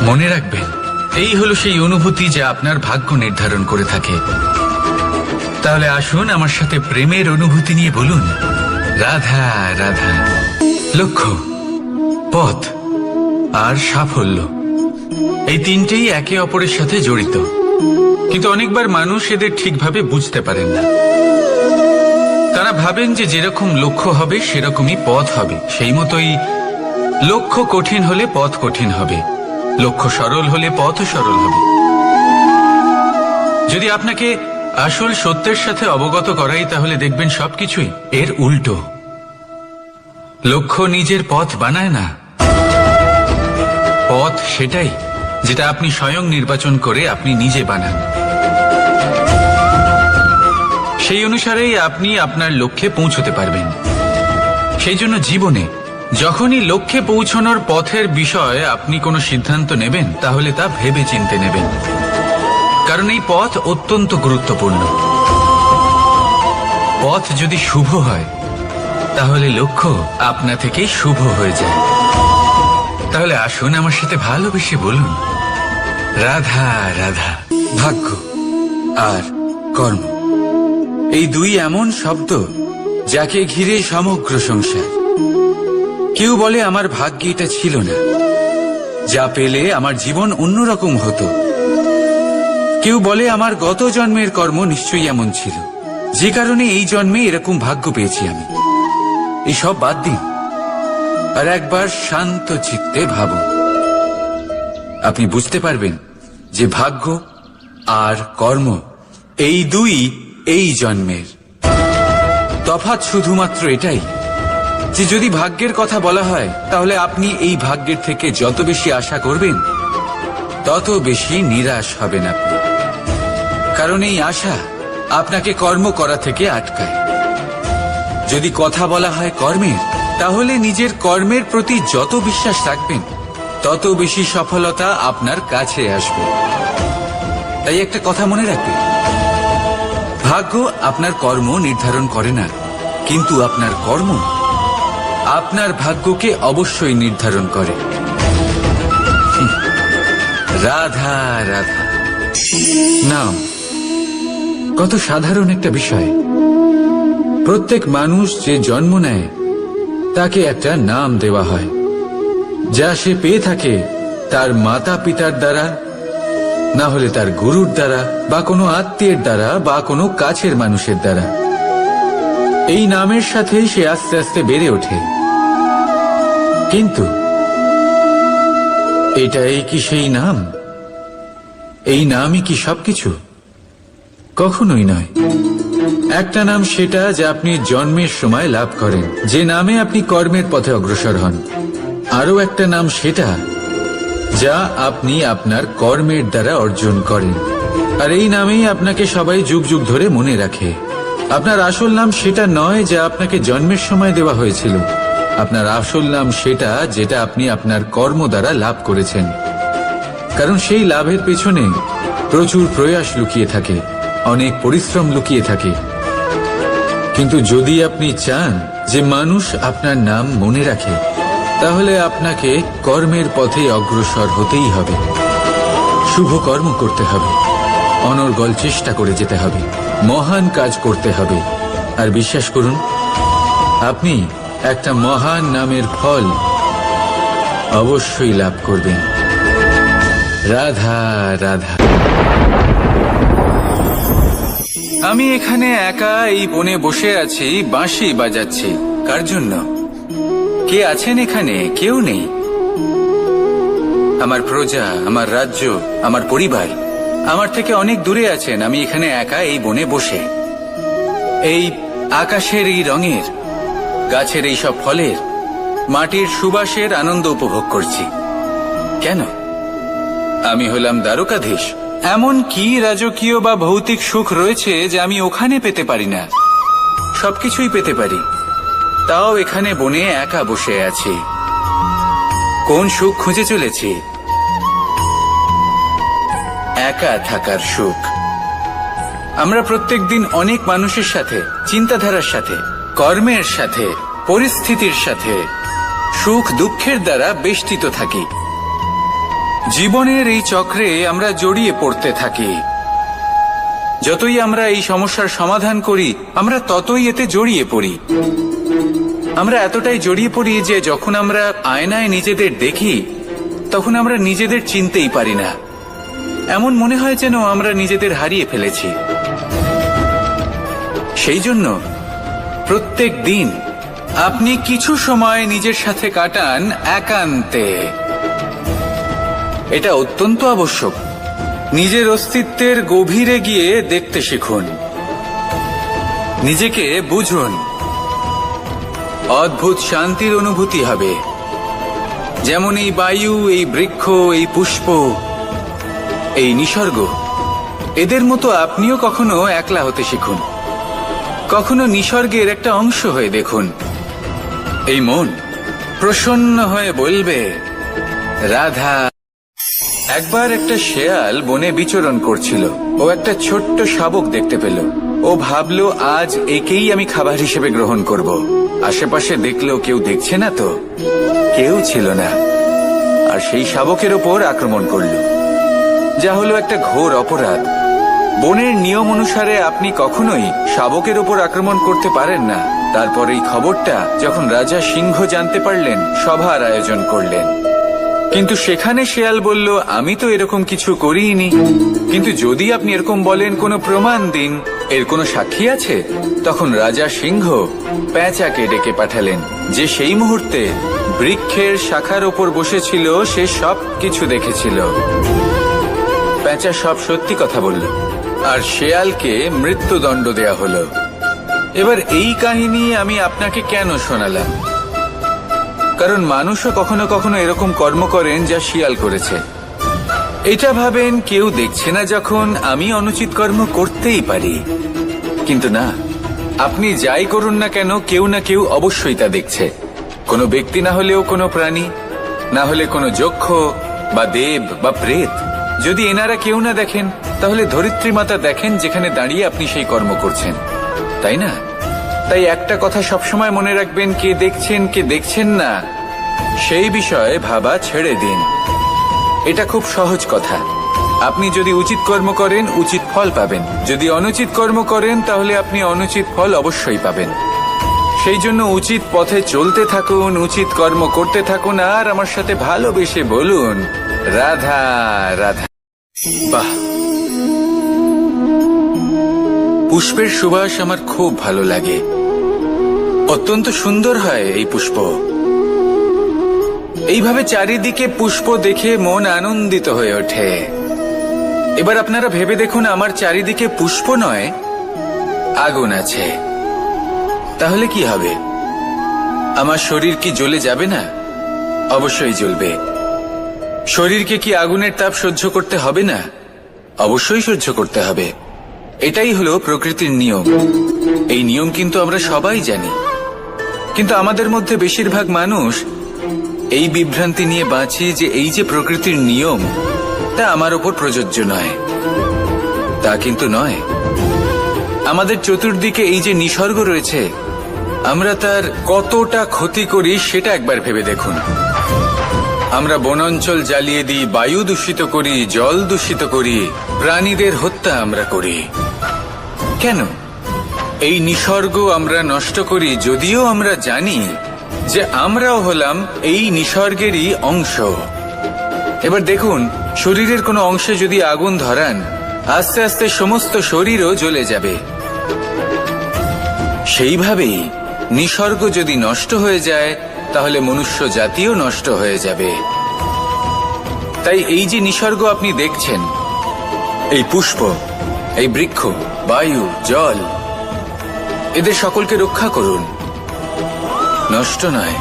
মনে রাখবেন, এই হলো সেই অনুভূতি যা আপনার ভাগ্য নির্ধারণ করে থাকে। তাহলে আসুন আমার সাথে প্রেমের অনুভূতি নিয়ে বলুন, রাধা রাধা। লক্ষ্য, পথ আর সাফল্য, এই তিনটেই একে অপরের সাথে জড়িত, কিন্তু অনেকবার মানুষ এদের ঠিকভাবে বুঝতে পারেন না। তারা ভাবেন যে যেরকম লক্ষ্য হবে সেরকমই পথ হবে, সেই মতোই লক্ষ্য কঠিন হলে পথ কঠিন হবে, লক্ষ্য সরল হলে পথও সরল হবে। যদি আপনাকে আসল সত্যের সাথে অবগত করাই, তাহলে দেখবেন সবকিছুই এর উল্টো। লক্ষ্য নিজের পথ বানায় না, পথ সেটাই যেটা আপনি স্বয়ং নির্বাচন করে আপনি নিজে বানান। সেই অনুসারেই আপনি আপনার লক্ষ্যে পৌঁছতে পারবেন। সেই জন্য জীবনে যখনই লক্ষ্যে পৌঁছানোর পথের বিষয়ে আপনি কোনো সিদ্ধান্ত নেবেন, তাহলে তা ভেবে চিন্তে নেবেন, কারণ এই পথ অত্যন্ত গুরুত্বপূর্ণ। পথ যদি শুভ হয়, তাহলে লক্ষ্য আপনা থেকেই শুভ হয়ে যায়। তাহলে আসুন আমার সাথে ভালোবেসে বলুন, রাধা রাধা। ভাগ্য আর কর্ম, এই দুই এমন শব্দ যাকে ঘিরে সমগ্র সংসার। কেউ বলে আমার ভাগ্যে এটা ছিল না, যা পেলে আমার জীবন অন্যরকম হতো। কেউ বলে আমার গত জন্মের কর্ম নিশ্চয়ই এমন ছিল, যে কারণে এই জন্মে এরকম ভাগ্য পেয়েছি আমি। এসব বাদ দিন আর একবার শান্ত চিত্তে ভাবুন। আপনি বুঝতে পারবেন যে ভাগ্য আর কর্ম এই দুই এই জন্মের। তফাৎ শুধুমাত্র এটাই যে যদি ভাগ্যের কথা বলা হয়, তাহলে আপনি এই ভাগ্যের থেকে যত বেশি আশা করবেন, তত বেশি নিরাশ হবেন আপনি, কারণ এই আশা আপনাকে কর্ম করা থেকে আটকায়। যদি কথা বলা হয় কর্মের, তাহলে নিজের কর্মের প্রতি যত বিশ্বাস রাখবেন, তত বেশি সফলতা আপনার কাছে আসবে। তাই একটা কথা মনে রাখবেন, ভাগ্য আপনার কর্ম নির্ধারণ করে না, কিন্তু আপনার কর্ম আপনার ভাগ্যকে অবশ্যই নির্ধারণ করে। রাধা রাধা। নাম কত সাধারণ একটা বিষয়। প্রত্যেক মানুষ যে জন্ম নেয়, তাকে একটা নাম দেওয়া হয়, যা সে পেয়ে থাকে তার মাতা পিতার দ্বারা, না হলে তার গুরুর দ্বারা, বা কোনো আত্মীয়ের দ্বারা, বা কোনো কাছের মানুষের দ্বারা। এই নামের সাথেই সে আস্তে আস্তে বেড়ে ওঠে। কিন্তু এটাই কি সেই নাম? এই নামই কি সবকিছু? কখনোই নয়। একটা নাম সেটা যা আপনি জন্মের সময় লাভ করেন, যে নামে আপনি কর্মের পথে অগ্রসর হন। আরও একটা নাম সেটা যা আপনি আপনার কর্মের দ্বারা অর্জন করেন, আর এই নামেই আপনাকে সবাই যুগ যুগ ধরে মনে রাখে। আপনার আসল নাম সেটা নয় যা আপনাকে জন্মের সময় দেওয়া হয়েছিল। আপনার আসল নাম সেটা যেটা আপনি আপনার কর্ম দ্বারা লাভ করেছেন, কারণ সেই লাভের পেছনে প্রচুর প্রয়াস লুকিয়ে থাকে, অনেক পরিশ্রম লুকিয়ে থাকে। কিন্তু যদি আপনি চান যে মানুষ আপনার নাম মনে রাখে, তাহলে আপনাকে কর্মের পথে অগ্রসর হতেই হবে, শুভ কর্ম করতে হবে, অনর্গল চেষ্টা করে যেতে হবে, মহান কাজ করতে হবে। আর বিশ্বাস করুন, আপনি একটা মহান নামের ফল অবশ্যই লাভ করবেন। রাধা রাধা। আমি এখানে একা এই বনে বসে আছি, বাঁশি বাজাচ্ছি। কার জন্য? কে আছেন এখানে? কেউ নেই। আমার প্রজা, আমার রাজ্য, আমার পরিবার আমার থেকে অনেক দূরে আছেন। আমি এখানে একা এই বনে বসে এই আকাশের এই রঙের, গাছের এই সব ফলের, মাটির সুবাসের আনন্দ উপভোগ করছি। কেন? আমি হলাম দ্বারকাধীশ। এমন কি রাজকীয় বা ভৌতিক সুখ রয়েছে যে আমি ওখানে পেতে পারি না? সবকিছুই পেতে পারি, তাও এখানে বনে একা বসে আছি। কোন সুখ খুঁজে চলেছি? একা থাকার সুখ। আমরা প্রত্যেকদিন অনেক মানুষের সাথে, চিন্তাধারার সাথে, কর্মের সাথে, পরিস্থিতির সাথে, সুখ দুঃখের দ্বারা বেষ্টিত থাকি। জীবনের এই চক্রে আমরা জড়িয়ে পড়তে থাকি। যতই আমরা এই সমস্যার সমাধান করি, আমরা ততই এতে জড়িয়ে পড়ি। আমরা এতটাই জড়িয়ে পড়ি যে যখন আমরা আয়নায় নিজেদের দেখি, তখন আমরা নিজেদের চিনতেই পারি না। এমন মনে হয় যেন আমরা নিজেদের হারিয়ে ফেলেছি। সেই জন্য প্রত্যেক দিন আপনি কিছু সময় নিজের সাথে কাটান একান্তে। এটা অত্যন্ত আবশ্যক। নিজের অস্তিত্বের গভীরে গিয়ে দেখতে শিখুন, নিজেকে বুঝুন। অদ্ভুত শান্তির অনুভূতি হবে। যেমন এই বায়ু, এই বৃক্ষ, এই পুষ্প, এই নিসর্গ, এদের মতো আপনিও কখনো একলা হতে শিখুন। কখনো নিসর্গের একটা অংশ হয়ে দেখুন। এই মন প্রসন্ন হয়ে বলবে রাধা। একবার একটা শেয়াল বনে বিচরণ করছিল। ও একটা ছোট্ট শাবক দেখতে পেল। ও ভাবলো আজ একেই আমি খাবার হিসেবে গ্রহণ করব। আশেপাশে দেখলো কেউ দেখছে না তো, কেউ ছিল না। আর সেই শাবকের ওপর আক্রমণ করলো, যা হলো একটা ঘোর অপরাধ। বনের নিয়ম অনুসারে আপনি কখনোই শাবকের ওপর আক্রমণ করতে পারেন না। তারপর এই খবরটা যখন রাজা সিংহ জানতে পারলেন, সভার আয়োজন করলেন। কিন্তু সেখানে শেয়াল বলল, আমি তো এরকম কিছু করিনি। কিন্তু যদি আপনি এরকম বলেন, কোনো প্রমাণ দিন, এর কোনো সাক্ষী আছে? তখন রাজা সিংহ পেঁচাকে ডেকে পাঠালেন, যে সেই মুহূর্তে বৃক্ষের শাখার ওপর বসেছিল। সে সব কিছু দেখেছিল। পেঁচা সব সত্যি কথা বলল, আর শেয়ালকে মৃত্যুদণ্ড দেয়া হলো। এবার এই কাহিনী আমি আপনাকে কেন শোনালাম? কারণ মানুষও কখনো কখনো এরকম কর্ম করেন যা শিয়াল করেছে। এটা ভাবেন কেউ দেখছে না, যখন আমি অনুচিত কর্ম করতেই পারি। কিন্তু না, আপনি যাই করুন না কেন, কেউ না কেউ অবশ্যই তা দেখছে। কোনো ব্যক্তি না হলেও কোনো প্রাণী, না হলে কোনো যক্ষ বা দেব বা প্রেত। যদি এনারা কেউ না দেখেন, তাহলে ধরিত্রী মাতা দেখেন, যেখানে দাঁড়িয়ে আপনি সেই কর্ম করছেন, তাই না? তাই একটা কথা সবসময় মনে রাখবেন, কে দেখছেন কে দেখছেন না সেই বিষয়ে ভাবা ছেড়ে দিন। এটা খুব সহজ কথা। আপনি যদি উচিত কর্ম করেন, উচিত ফল পাবেন। যদি অনুচিত কর্ম করেন, তাহলে আপনি অনুচিত ফল অবশ্যই পাবেন। সেই জন্য উচিত পথে চলতে থাকুন, উচিত কর্ম করতে থাকুন, আর আমার সাথে ভালোবেসে বলুন রাধা রাধা। বাহ, পুষ্পের সুবাস আমার খুব ভালো লাগে। অত্যন্ত সুন্দর হয় এই পুষ্প। এইভাবে চারিদিকে পুষ্প দেখে মন আনন্দিত হয়ে ওঠে। এবার আপনারা ভেবে দেখুন, আমার চারিদিকে পুষ্প নয়, আগুন আছে। তাহলে কি হবে? আমার শরীর কি জ্বলে যাবে না? অবশ্যই জ্বলবে। শরীরকে কি আগুনের তাপ সহ্য করতে হবে না? অবশ্যই সহ্য করতে হবে। এটাই হলো প্রকৃতির নিয়ম। এই নিয়ম কিন্তু আমরা সবাই জানি, কিন্তু আমাদের মধ্যে বেশিরভাগ মানুষ এই বিভ্রান্তি নিয়ে বাঁচি যে এই যে প্রকৃতির নিয়ম, তা আমার ওপর প্রযোজ্য নয়। তা কিন্তু নয়। আমাদের চতুর্দিকে এই যে নিসর্গ রয়েছে, আমরা তার কতটা ক্ষতি করি সেটা একবার ভেবে দেখুন। আমরা বনাঞ্চল জ্বালিয়ে দিই, বায়ু দূষিত করি, জল দূষিত করি, প্রাণীদের হত্যা আমরা করি। কেন? এই নিসর্গ আমরা নষ্ট করি, যদিও আমরা জানি যে আমরাও হলাম এই নিসর্গেরই অংশ। এবার দেখুন, শরীরের কোনো অংশে যদি আগুন ধরান, আস্তে আস্তে সমস্ত শরীরও জ্বলে যাবে। সেইভাবেই নিসর্গ যদি নষ্ট হয়ে যায়, তাহলে মনুষ্য জাতিও নষ্ট হয়ে যাবে। তাই এই যে নিসর্গ আপনি দেখছেন, এই পুষ্প, এই বৃক্ষ, বায়ু, জল, এদের সকলকে রক্ষা করুন, নষ্ট নয়।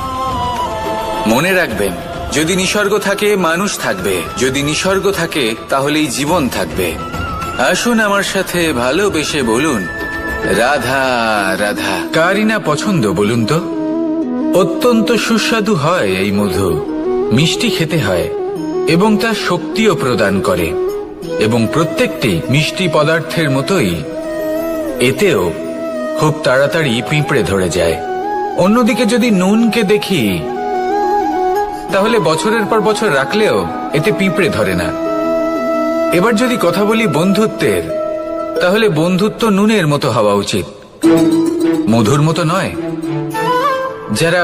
মনে রাখবেন, যদি নিসর্গ থাকে মানুষ থাকবে, যদি নিসর্গ থাকে তাহলেই জীবন থাকবে। আসুন আমার সাথে ভালোবেসে বলুন, রাধা রাধা। কারই না পছন্দ বলুন তো? অত্যন্ত সুস্বাদু হয় এই মধু, মিষ্টি খেতে হয় এবং তা শক্তিও প্রদান করে। এবং প্রত্যেকটি মিষ্টি পদার্থের মতোই এতেও খুব তাড়াতাড়ি পিঁপড়ে ধরে যায়। অন্যদিকে যদি নুনকে দেখি, তাহলে বছরের পর বছর রাখলেও এতে পিঁপড়ে ধরে না। এবার যদি কথা বলি বন্ধুত্বের, তাহলে বন্ধুত্ব নুনের মতো হওয়া উচিত, মধুর মতো নয়। যারা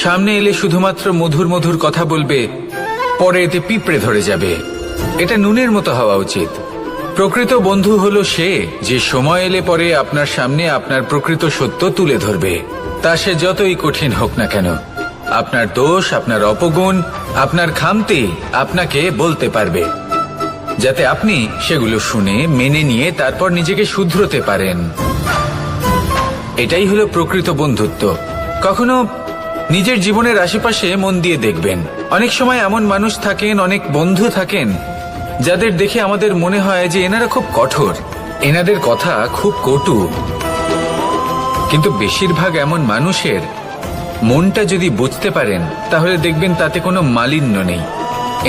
সামনে এলে শুধুমাত্র মধুর মধুর কথা বলবে, পরে এতে পিঁপড়ে ধরে যাবে, এটা নুনের মতো হওয়া উচিত। প্রকৃত বন্ধু হলো সে যে সময় এলে পরে আপনার সামনে আপনার প্রকৃত সত্য তুলে ধরবে, তা সে যতই কঠিন হোক না কেন। আপনার দোষ, আপনার অপগুণ, আপনার খামতি আপনাকে বলতে পারবে, যাতে আপনি সেগুলো শুনে মেনে নিয়ে তারপর নিজেকে শুধরোতে পারেন। এটাই হলো প্রকৃত বন্ধুত্ব। কখনো নিজের জীবনের আশেপাশে মন দিয়ে দেখবেন, অনেক সময় এমন মানুষ থাকেন, অনেক বন্ধু থাকেন, যাদের দেখে আমাদের মনে হয় যে এনারা খুব কঠোর, এনাদের কথা খুব কটু। কিন্তু বেশিরভাগ এমন মানুষের মনটা যদি বুঝতে পারেন, তাহলে দেখবেন তাতে কোনো মালিন্য নেই,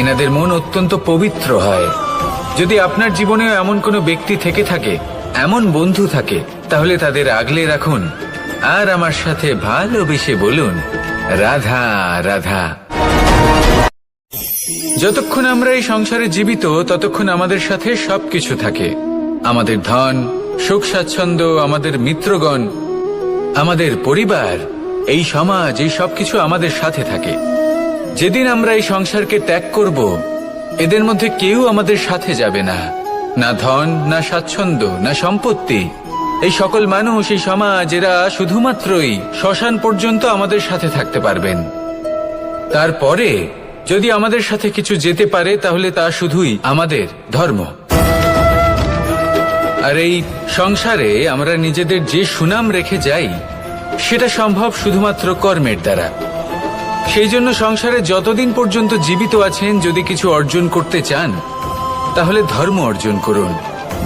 এনাদের মন অত্যন্ত পবিত্র হয়। যদি আপনার জীবনেও এমন কোনো ব্যক্তি থেকে থাকে, এমন বন্ধু থাকে, তাহলে তাদের আগলে রাখুন আর আমার সাথে ভালোবেসে বলুন, রাধা রাধা। যতক্ষণ আমরা এই সংসারে জীবিত, ততক্ষণ আমাদের সাথে সবকিছু থাকে। আমাদের ধন, সুখ স্বাচ্ছন্দ্য, আমাদের মিত্রগণ, আমাদের পরিবার, এই সমাজ, এই সবকিছু আমাদের সাথে থাকে। যেদিন আমরা এই সংসারকে ত্যাগ করব, এদের মধ্যে কেউ আমাদের সাথে যাবে না, না ধন, না স্বাচ্ছন্দ্য, না সম্পত্তি। এই সকল মানুষ, এই সমাজ, এরা শুধুমাত্রই শ্মশান পর্যন্ত আমাদের সাথে থাকতে পারবেন। তারপরে যদি আমাদের সাথে কিছু যেতে পারে, তাহলে তা শুধুই আমাদের ধর্ম। আর এই সংসারে আমরা নিজেদের যে সুনাম রেখে যাই, সেটা সম্ভব শুধুমাত্র কর্মের দ্বারা। সেই জন্য সংসারে যতদিন পর্যন্ত জীবিত আছেন, যদি কিছু অর্জন করতে চান, তাহলে ধর্ম অর্জন করুন,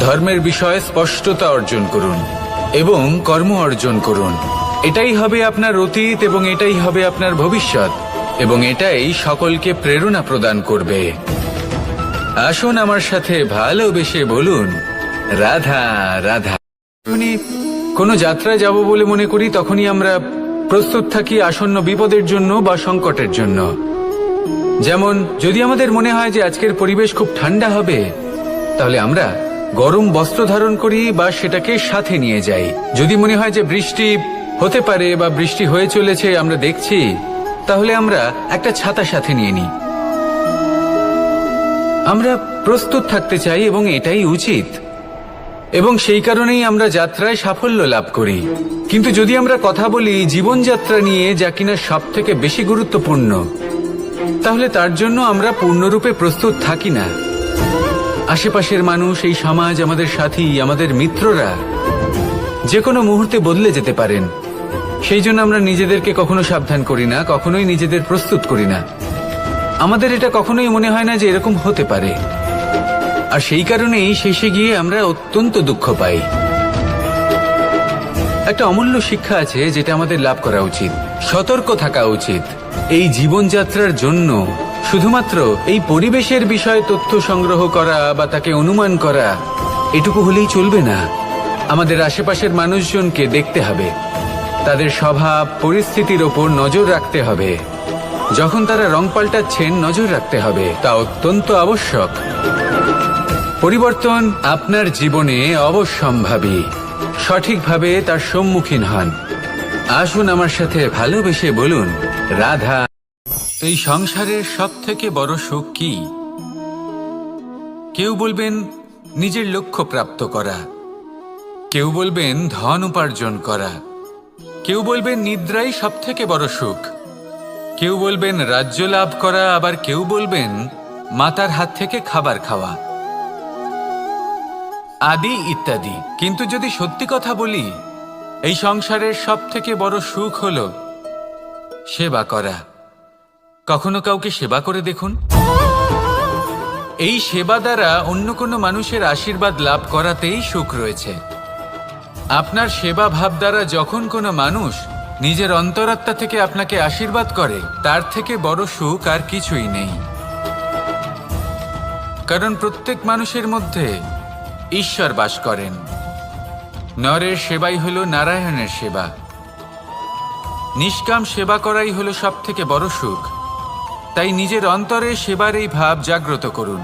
ধর্মের বিষয়ে স্পষ্টতা অর্জন করুন এবং কর্ম অর্জন করুন। এটাই হবে আপনার অতীত এবং এটাই হবে আপনার ভবিষ্যৎ, এবং এটাই সকলকে প্রেরণা প্রদান করবে। আসুন আমার সাথে ভালোবেসে বলুন, রাধা রাধা। কোনো যাত্রায় যাব বলে মনে করি, তখনই আমরা প্রস্তুত থাকি আসন্ন বিপদের জন্য বা সংকটের জন্য। যেমন যদি আমাদের মনে হয় যে আজকের পরিবেশ খুব ঠান্ডা হবে, তাহলে আমরা গরম বস্ত্র ধারণ করি বা সেটাকে সাথে নিয়ে যাই। যদি মনে হয় যে বৃষ্টি হতে পারে বা বৃষ্টি হয়ে চলেছে, আমরা দেখছি, তাহলে আমরা একটা ছাতা সাথে নিয়ে নিই। আমরা প্রস্তুত থাকতে চাই এবং এটাই উচিত, এবং সেই কারণেই আমরা যাত্রায় সাফল্য লাভ করি। কিন্তু যদি আমরা কথা বলি জীবনযাত্রা নিয়ে, যা কিনা সব থেকে বেশি গুরুত্বপূর্ণ, তাহলে তার জন্য আমরা পূর্ণরূপে প্রস্তুত থাকি না। আশেপাশের মানুষ, এই সমাজ, আমাদের সাথী, আমাদের মিত্ররা যে কোনো মুহূর্তে বদলে যেতে পারেন। সেই জন্য আমরা নিজেদেরকে কখনো সাবধান করি না, কখনোই নিজেদের প্রস্তুত করি না। আমাদের এটা কখনোই মনে হয় না যে এরকম হতে পারে, আর সেই কারণেই শেষে গিয়ে আমরা অত্যন্ত দুঃখ পাই। একটা অমূল্য শিক্ষা আছে যেটা আমাদের লাভ করা উচিত, সতর্ক থাকা উচিত। এই জীবনযাত্রার জন্য শুধুমাত্র এই পরিবেশের বিষয়ে তথ্য সংগ্রহ করা বা তাকে অনুমান করা, এটুকু হলেই চলবে না। আমাদের আশেপাশের মানুষজনকে দেখতে হবে, তাদের স্বভাব পরিস্থিতির ওপর নজর রাখতে হবে। যখন তারা রং পাল্টাচ্ছেন, নজর রাখতে হবে, তা অত্যন্ত আবশ্যক। পরিবর্তন আপনার জীবনে অবশ্যম্ভাবী, সঠিকভাবে তার সম্মুখীন হন। আসুন আমার সাথে ভালোবেসে বলুন, রাধা। এই সংসারের সব থেকে বড় সুখ কি? কেউ বলবেন নিজের লক্ষ্য প্রাপ্ত করা, কেউ বলবেন ধন উপার্জন করা, কেউ বলবেন নিদ্রাই সব থেকে বড় সুখ, কেউ বলবেন রাজ্য লাভ করা, আবার কেউ বলবেন মাতার হাত থেকে খাবার খাওয়া, আদি ইত্যাদি। কিন্তু যদি সত্যি কথা বলি, এই সংসারের সব থেকে বড় সুখ হল সেবা করা। কখনো কাউকে সেবা করে দেখুন। এই সেবা দ্বারা অন্য কোনো মানুষের আশীর্বাদ লাভ করাতেই সুখ রয়েছে। আপনার সেবা ভাব দ্বারা যখন কোনো মানুষ নিজের অন্তরাত্মা থেকে আপনাকে আশীর্বাদ করে, তার থেকে বড় সুখ আর কিছুই নেই। কারণ প্রত্যেক মানুষের মধ্যে ঈশ্বর বাস করেন। নরের সেবাই হল নারায়ণের সেবা। নিষ্কাম সেবা করাই হল সব থেকে বড় সুখ। তাই নিজের অন্তরে সেবার এই ভাব জাগ্রত করুন।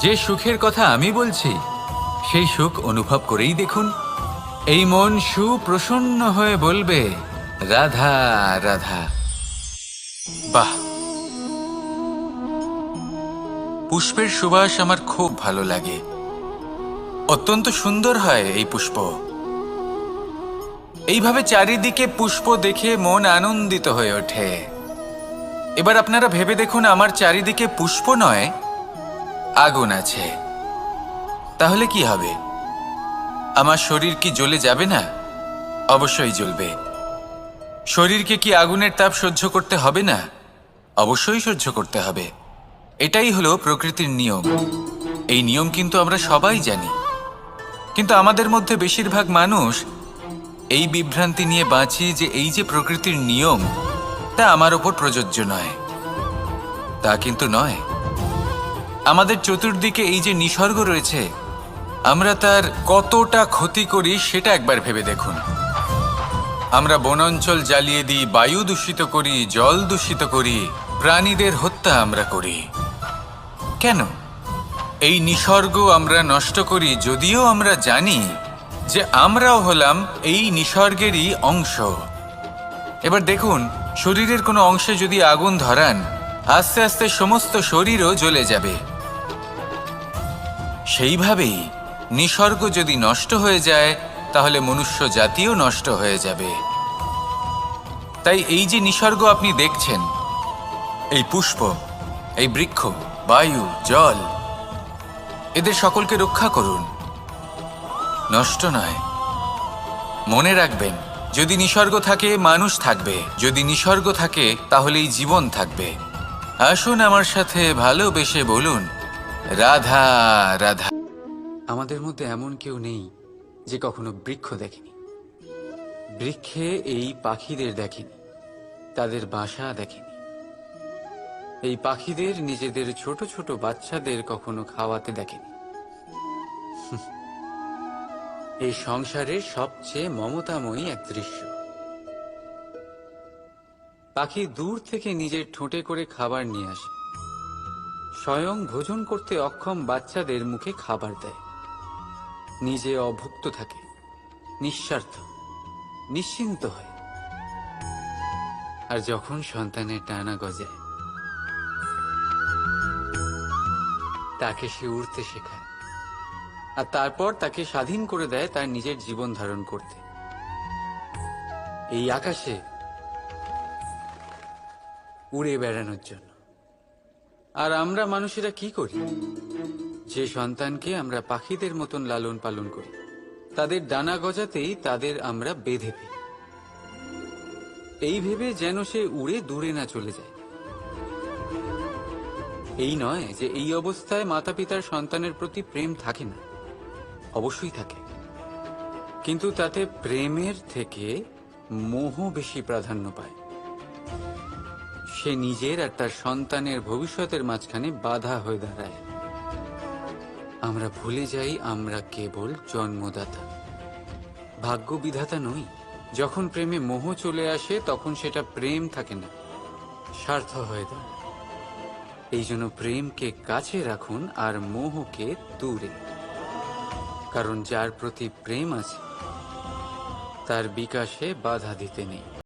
যে সুখের কথা আমি বলছি, সেই সুখ অনুভব করেই দেখুন। এই মন সুপ্রসন্ন হয়ে বলবে, রাধা রাধা। বাহ, পুষ্পের সুবাস আমার খুব ভালো লাগে। অত্যন্ত সুন্দর হয় এই পুষ্প। এইভাবে চারিদিকে পুষ্প দেখে মন আনন্দিত হয়ে ওঠে। এবার আপনারা ভেবে দেখুন, আমার চারিদিকে পুষ্প নয়, আগুন আছে। তাহলে কি হবে? আমার শরীর কি জ্বলে যাবে না? অবশ্যই জ্বলবে। শরীরকে কি আগুনের তাপ সহ্য করতে হবে না? অবশ্যই সহ্য করতে হবে। এটাই হলো প্রকৃতির নিয়ম। এই নিয়ম কিন্তু আমরা সবাই জানি, কিন্তু আমাদের মধ্যে বেশিরভাগ মানুষ এই বিভ্রান্তি নিয়ে বাঁচি যে এই যে প্রকৃতির নিয়ম, তা আমার ওপর প্রযোজ্য নয়। তা কিন্তু নয়। আমাদের চতুর্দিকে এই যে নিসর্গ রয়েছে, আমরা তার কতটা ক্ষতি করি সেটা একবার ভেবে দেখুন। আমরা বনাঞ্চল জ্বালিয়ে দিই, বায়ু দূষিত করি, জল দূষিত করি, প্রাণীদের হত্যা আমরা করি। কেন? এই নিসর্গ আমরা নষ্ট করি, যদিও আমরা জানি যে আমরাও হলাম এই নিসর্গেরই অংশ। এবার দেখুন, শরীরের কোনো অংশে যদি আগুন ধরান, আস্তে আস্তে সমস্ত শরীরও জ্বলে যাবে। সেইভাবেই নিসর্গ যদি নষ্ট হয়ে যায়, তাহলে মনুষ্য জাতিও নষ্ট হয়ে যাবে। তাই এই যে নিসর্গ আপনি দেখছেন, এই পুষ্প, এই বৃক্ষ, বায়ু, জল, এদের সকলকে রক্ষা করুন, নষ্ট নয়। মনে রাখবেন, যদি নিসর্গ থাকে মানুষ থাকবে, যদি নিসর্গ থাকে তাহলেই জীবন থাকবে। আসুন আমার সাথে ভালোবেসে বলুন, রাধা রাধা। আমাদের মধ্যে এমন কেউ নেই যে কখনো বৃক্ষ দেখেনি। বৃক্ষে এই পাখিদের দেখেনি, তাদের বাসা দেখেনি। এই পাখিদের নিজেদের ছোট ছোট বাচ্চাদের কখনো খাওয়াতে দেখেনি। এই সংসারের সবচেয়ে মমতাময়ী এক দৃশ্য। পাখি দূর থেকে নিজের ঠোঁটে করে খাবার নিয়ে আসে, স্বয়ং ভোজন করতে অক্ষম বাচ্চাদের মুখে খাবার দেয়, নিজে অভুক্ত থাকে, নিঃস্বার্থ, নিশ্চিন্ত হয়। আর যখন সন্তানের ডানা গজায়, তাকে সে উড়তে শেখায়, আর তারপর তাকে স্বাধীন করে দেয় তার নিজের জীবন ধারণ করতে। এই আকাশে উড়ে বেড়ানোর জন্য। আর আমরা মানুষেরা কি করি? যে সন্তানকে আমরা পাখিদের মতন লালন পালন করি, তাদের ডানা গজাতেই তাদের আমরা বেঁধে ফেলি, এই ভেবে যেন সে উড়ে দূরে না চলে যায়। এই নয় যে এই অবস্থায় মাতা পিতার সন্তানের প্রতি প্রেম থাকে না, অবশ্যই থাকে, কিন্তু তাতে প্রেমের থেকে মোহ বেশি প্রাধান্য পায়। সে নিজের আর তার সন্তানের ভবিষ্যতের মাঝখানে বাধা হয়ে দাঁড়ায়। আমরা ভুলে যাই আমরা কেবল জন্মদাতা, ভাগ্য বিধাতা নই। যখন প্রেমে মোহ চলে আসে, তখন সেটা প্রেম থাকে না, স্বার্থ হয়ে দাঁড়ায়। এই জন্য প্রেমকে কাছে রাখুন আর মোহকে দূরে। কারণ যার প্রতি প্রেম আছে তার বিকাশে বাধা দিতে নেই।